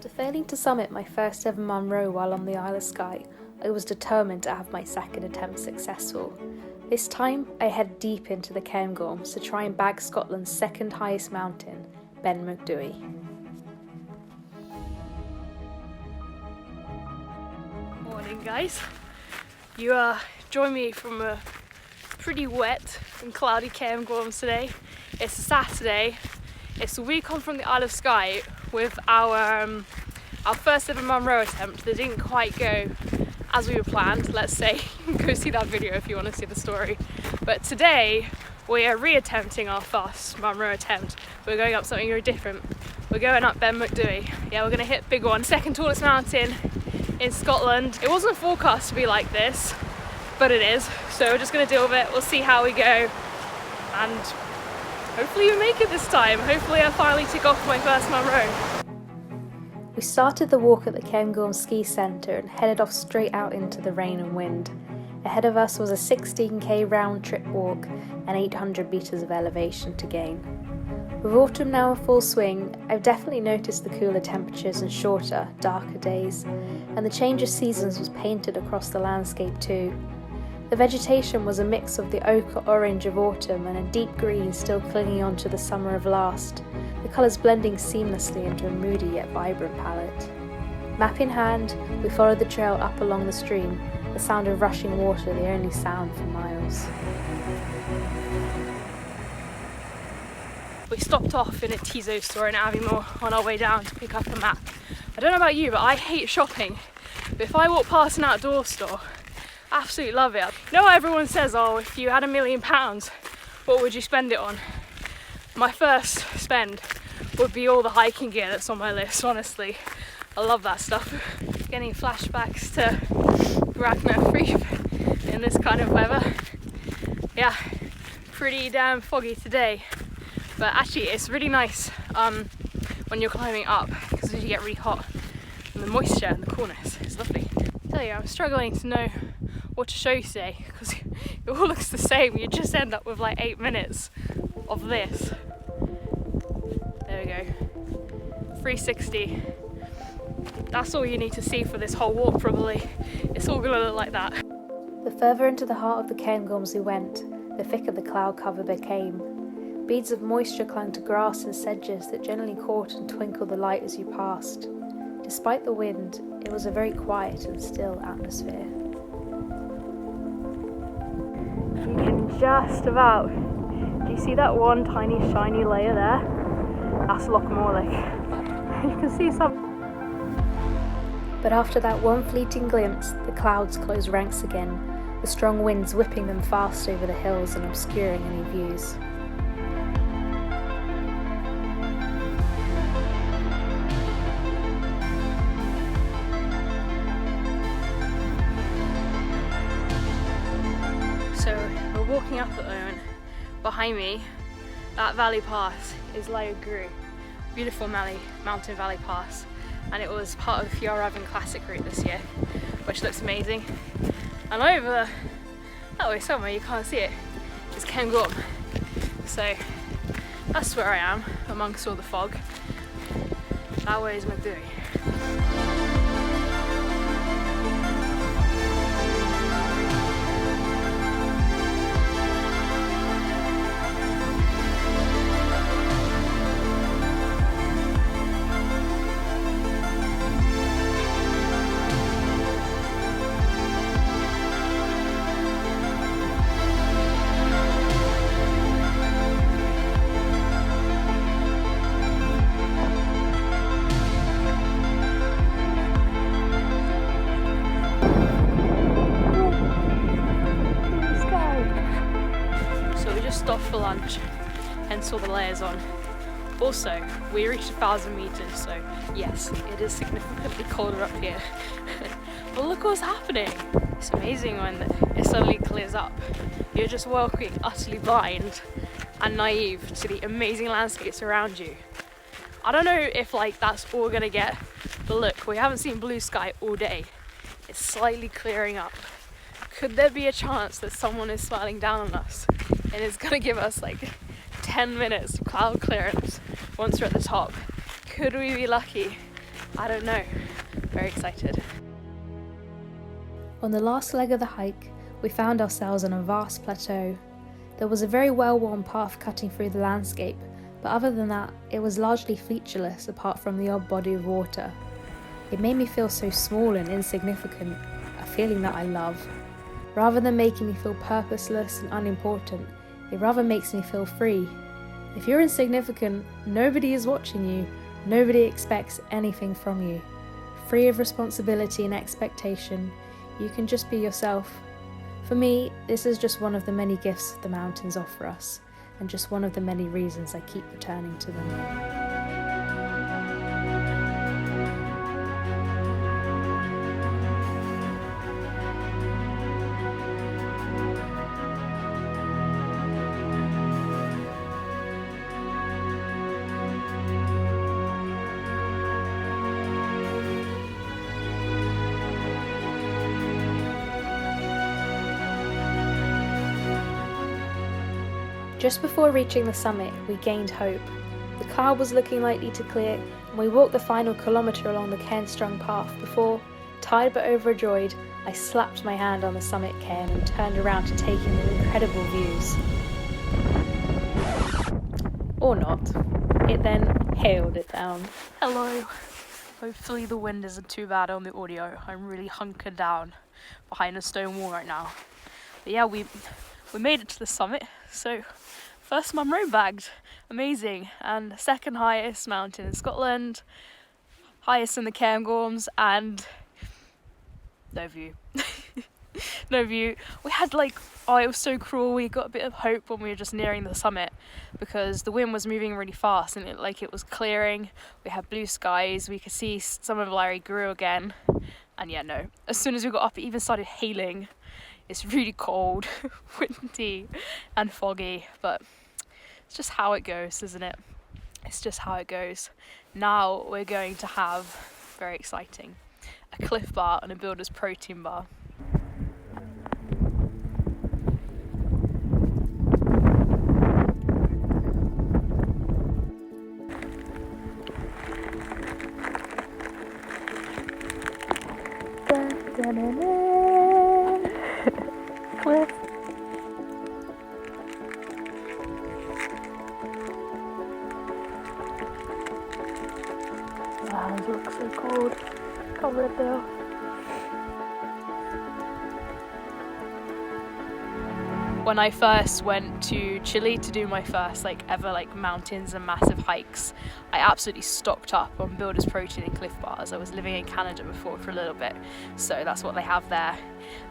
After failing to summit my first ever munro while on the Isle of Skye, I was determined to have my second attempt successful. This time, I headed deep into the Cairngorms to try and bag Scotland's second highest mountain, Ben Macdui. Morning guys, you join me from a pretty wet and cloudy Cairngorms today. It's a Saturday. It's a week on from the Isle of Skye with our first ever munro attempt that didn't quite go as we were planned, let's say. Go see that video if you want to see the story. But today we are re-attempting our first munro attempt. We're going up something very different. We're going up Ben Macdui. Yeah, we're going to hit big one. Second tallest mountain in Scotland. It wasn't forecast to be like this, but it is. So we're just going to deal with it. We'll see how we go. And hopefully we make it this time. Hopefully I finally tick off my first munro. We started the walk at the Cairngorms ski centre and headed off straight out into the rain and wind. Ahead of us was a 16k round trip walk and 800 metres of elevation to gain. With autumn now in full swing, I've definitely noticed the cooler temperatures and shorter, darker days, and the change of seasons was painted across the landscape too. The vegetation was a mix of the ochre orange of autumn and a deep green still clinging on to the summer of last, the colours blending seamlessly into a moody yet vibrant palette. Map in hand, we followed the trail up along the stream, the sound of rushing water the only sound for miles. We stopped off in a Tizo store in Aviemore on our way down to pick up a map. I don't know about you, but I hate shopping. But if I walk past an outdoor store, absolutely love it. You know what everyone says, oh, if you had £1 million, what would you spend it on? My first spend would be all the hiking gear that's on my list, honestly. I love that stuff. Getting flashbacks to Ragnar Freep in this kind of weather. Yeah, pretty damn foggy today. But actually it's really nice when you're climbing up because you get really hot and the moisture and the coolness is lovely. I tell you, I'm struggling to know what to show you today because it all looks the same. You just end up with like 8 minutes of this. There we go. 360. That's all you need to see for this whole walk probably. It's all gonna look like that. The further into the heart of the Cairngorms we went, the thicker the cloud cover became. Beads of moisture clung to grass and sedges that generally caught and twinkled the light as you passed. Despite the wind, it was a very quiet and still atmosphere. You can just about, do you see that one tiny shiny layer there? That's Loch Morlich. You can see some. But after that one fleeting glimpse, the clouds closed ranks again, the strong winds whipping them fast over the hills and obscuring any views. So we're walking up at the moment. Behind me, that valley pass is Laia Gru, beautiful mountain valley pass, and it was part of the Fjordhaven Classic route this year, which looks amazing. And over that way somewhere, you can't see it, is Cairngorm. So that's where I am amongst all the fog. That way is Macdui. Stopped for lunch and saw the layers on. Also, we reached 1,000 meters, so yes, it is significantly colder up here. But look what's happening. It's amazing when it suddenly clears up. You're just walking utterly blind and naive to the amazing landscapes around you. I don't know if that's all we're gonna get, but look, we haven't seen blue sky all day. It's slightly clearing up. Could there be a chance that someone is smiling down on us and is gonna give us 10 minutes of cloud clearance once we're at the top? Could we be lucky I don't know. Very excited. On the last leg of the hike, we found ourselves on a vast plateau. There was a very well-worn path cutting through the landscape, but other than that, it was largely featureless apart from the odd body of water. It made me feel so small and insignificant, a feeling that I love. Rather than making me feel purposeless and unimportant, it rather makes me feel free. If you're insignificant, nobody is watching you, nobody expects anything from you. Free of responsibility and expectation, you can just be yourself. For me, this is just one of the many gifts the mountains offer us, and just one of the many reasons I keep returning to them. Just before reaching the summit, we gained hope. The cloud was looking likely to clear, and we walked the final kilometre along the cairn-strung path before, tired but overjoyed, I slapped my hand on the summit cairn and turned around to take in the incredible views. Or not. It then hailed it down. Hello. Hopefully the wind isn't too bad on the audio. I'm really hunkered down behind a stone wall right now. But yeah, we made it to the summit, so first munro bagged, amazing, and second highest mountain in Scotland, highest in the Cairngorms, and no view. No view. We had it was so cruel. We got a bit of hope when we were just nearing the summit because the wind was moving really fast and it was clearing. We had blue skies. We could see some of Larry grew again, and yeah, no. As soon as we got up, it even started hailing. It's really cold, windy, and foggy, but it's just how it goes, isn't it? It's just how it goes. Now we're going to have, very exciting, a Cliff Bar and a Builder's Protein Bar. Cliff. Wow, it looks so cold. Cover it there. When I first went to Chile to do my first ever mountains and massive hikes, I absolutely stocked up on Builder's Protein and Cliff Bars. I was living in Canada before for a little bit, so that's what they have there.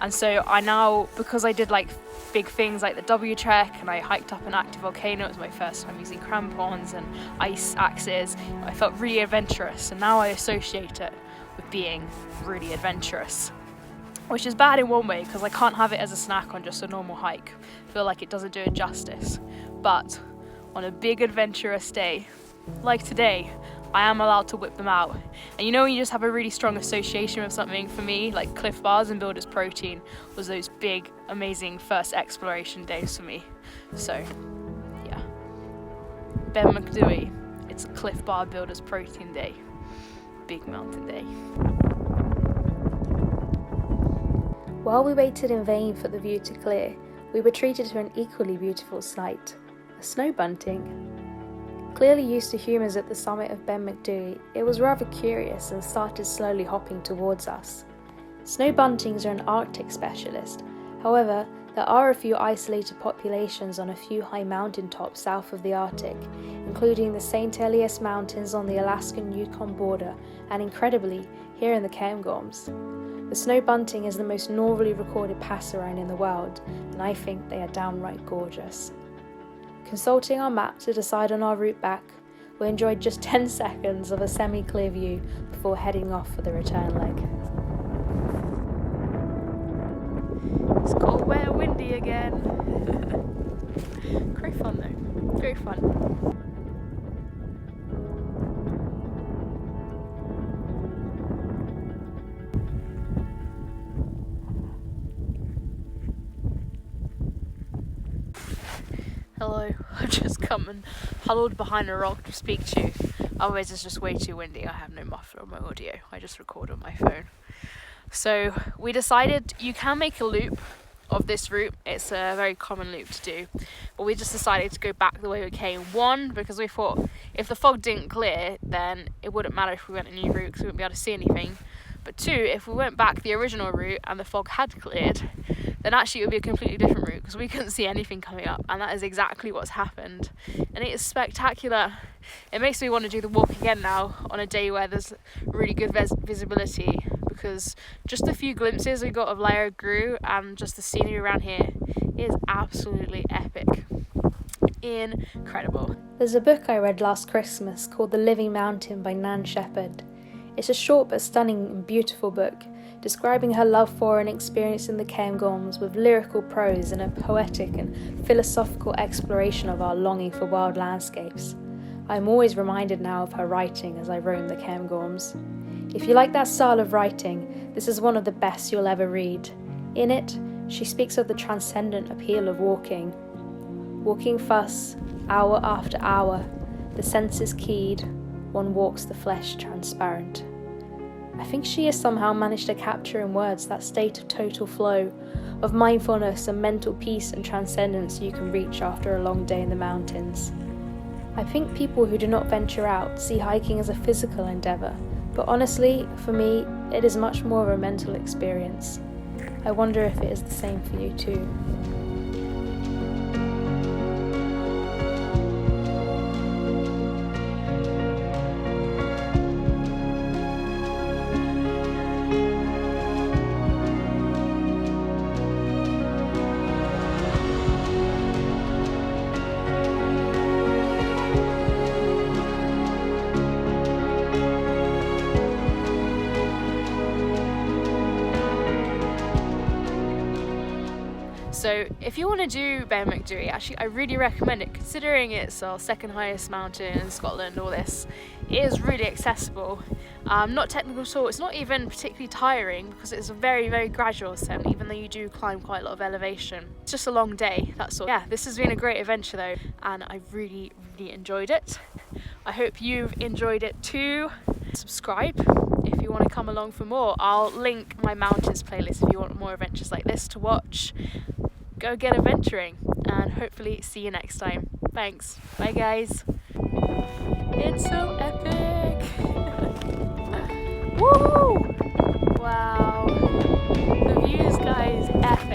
And so I now, because I did big things like the W Trek and I hiked up an active volcano, it was my first time using crampons and ice axes, I felt really adventurous, and now I associate it with being really adventurous. Which is bad in one way because I can't have it as a snack on just a normal hike. I feel like it doesn't do it justice. But on a big adventurous day, like today, I am allowed to whip them out. And you know when you just have a really strong association with something, for me, like Cliff Bars and Builder's Protein, was those big, amazing first exploration days for me. So, yeah. Ben Macdui, it's a Cliff Bar Builder's Protein day. Big mountain day. While we waited in vain for the view to clear, we were treated to an equally beautiful sight, a snow bunting. Clearly used to humans at the summit of Ben Macdui, it was rather curious and started slowly hopping towards us. Snow buntings are an Arctic specialist, however, there are a few isolated populations on a few high mountain tops south of the Arctic, including the St. Elias Mountains on the Alaskan-Yukon border, and incredibly, here in the Cairngorms. The snow bunting is the most northerly recorded passerine in the world, and I think they are downright gorgeous. Consulting our map to decide on our route back, we enjoyed just 10 seconds of a semi-clear view before heading off for the return leg. It's cold, wet, windy again. Great fun though, very fun. Hello, I've just come and huddled behind a rock to speak to you, otherwise it's just way too windy. I have no muffler on my audio, I just record on my phone. So we decided you can make a loop of this route. It's a very common loop to do, but we just decided to go back the way we came. One, because we thought if the fog didn't clear, then it wouldn't matter if we went a new route because we wouldn't be able to see anything. But two, if we went back the original route and the fog had cleared, then actually it would be a completely different route because we couldn't see anything coming up, and that is exactly what's happened. And it is spectacular. It makes me want to do the walk again now on a day where there's really good visibility, because just the few glimpses we got of Lyra Grew and just the scenery around here is absolutely epic. Incredible. There's a book I read last Christmas called The Living Mountain by Nan Shepherd. It's a short but stunning and beautiful book, describing her love for and experience in the Cairngorms with lyrical prose and a poetic and philosophical exploration of our longing for wild landscapes. I'm always reminded now of her writing as I roam the Cairngorms. If you like that style of writing, this is one of the best you'll ever read. In it, she speaks of the transcendent appeal of walking. Walking thus, hour after hour, the senses keyed, one walks the flesh transparent. I think she has somehow managed to capture in words that state of total flow, of mindfulness and mental peace and transcendence you can reach after a long day in the mountains. I think people who do not venture out see hiking as a physical endeavour, but honestly, for me, it is much more of a mental experience. I wonder if it is the same for you too. So if you want to do Ben Macdui, actually I really recommend it, considering it's our second highest mountain in Scotland. All this, it is really accessible, not technical at all. It's not even particularly tiring because it's a very, very gradual ascent, even though you do climb quite a lot of elevation. It's just a long day, that's all. Yeah, this has been a great adventure though, and I really, really enjoyed it. I hope you've enjoyed it too. Subscribe if you want to come along for more. I'll link my mountains playlist if you want more adventures like this to watch. Go get adventuring, and hopefully see you next time. Thanks. Bye guys. It's so epic. Woo! Wow. The views, guys, epic.